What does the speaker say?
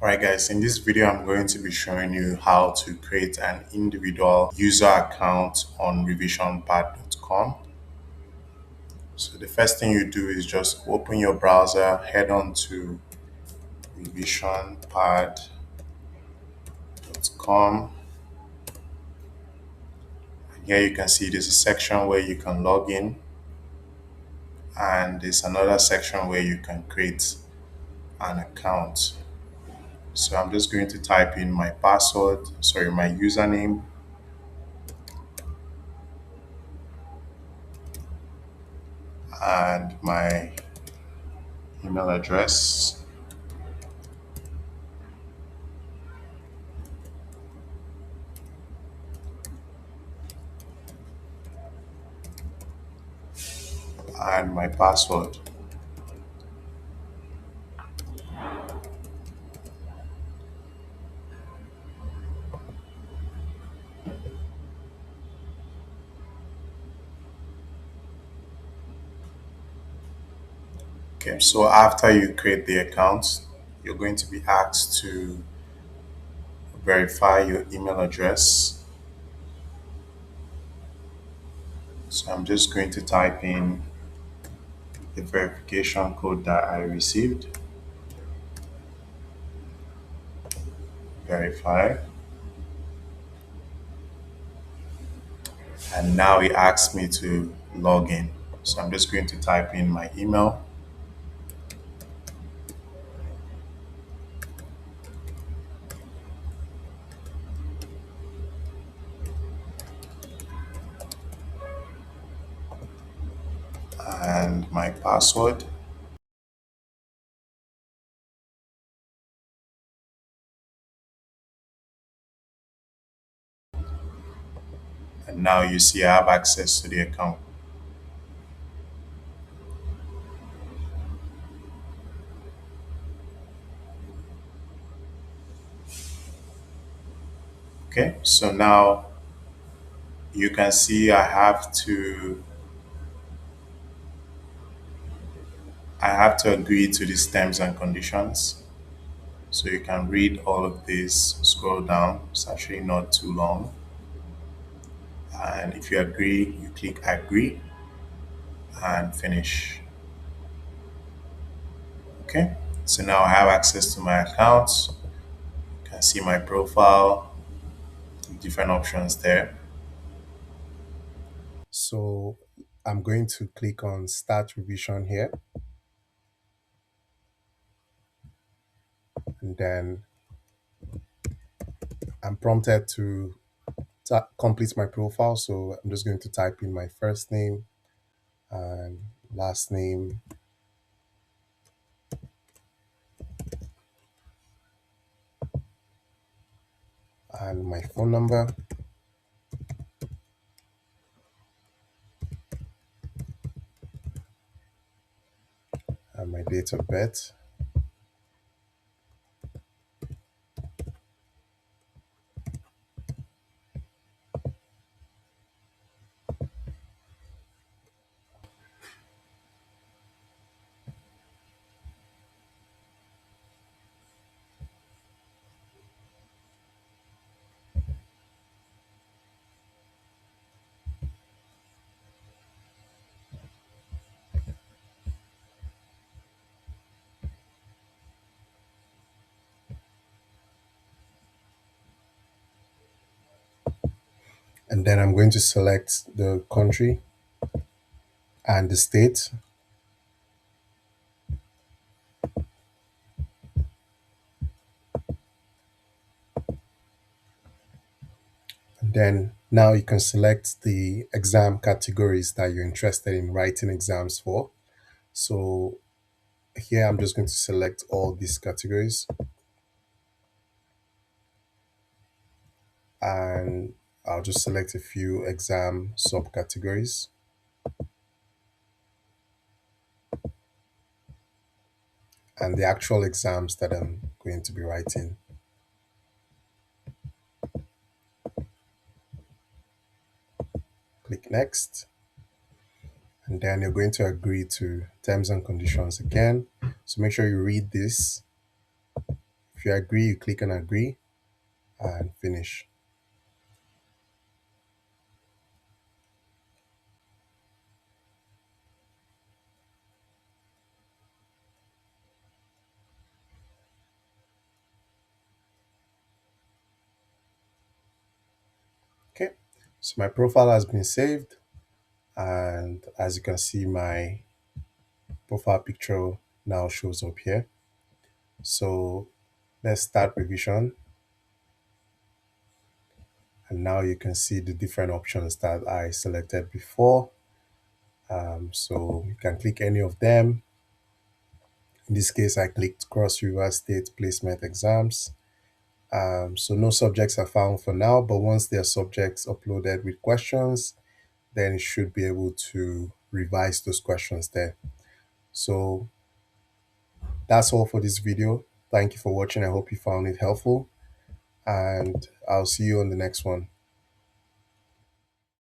Alright guys, in this video I'm going to be showing you how to create an individual user account on revisionpad.com. So the first thing you do is just open your browser, head on to revisionpad.com. And here you can see there's a section where you can log in, and there's another section where you can create an account. So I'm just going to type in my my username, and my email address. And my password. Okay, so after you create the account, you're going to be asked to verify your email address. So I'm just going to type in the verification code that I received. Verify. And now it asks me to log in. So I'm just going to type in my email. And my password. And now you see I have access to the account. Okay, so now you can see I have to agree to these terms and conditions. So you can read all of this, scroll down. It's actually not too long. And if you agree, you click agree and finish. Okay. So now I have access to my accounts. You can see my profile, different options there. So I'm going to click on start revision here, and then I'm prompted to complete my profile. So I'm just going to type in my first name and last name, and my phone number, and my date of birth. And then I'm going to select the country and the state. And then now you can select the exam categories that you're interested in writing exams for. So here I'm just going to select all these categories, and I'll just select a few exam subcategories. And the actual exams that I'm going to be writing. Click next. And then you're going to agree to terms and conditions again. So make sure you read this. If you agree, you click on agree and finish. Okay, so my profile has been saved, and as you can see, my profile picture now shows up here. So let's start revision, and now you can see the different options that I selected before. So you can click any of them. In this case, I clicked Cross River State Placement Exams. So no subjects are found for now, but once there are subjects uploaded with questions, then it should be able to revise those questions there. So that's all for this video. Thank you for watching. I hope you found it helpful, and I'll see you on the next one.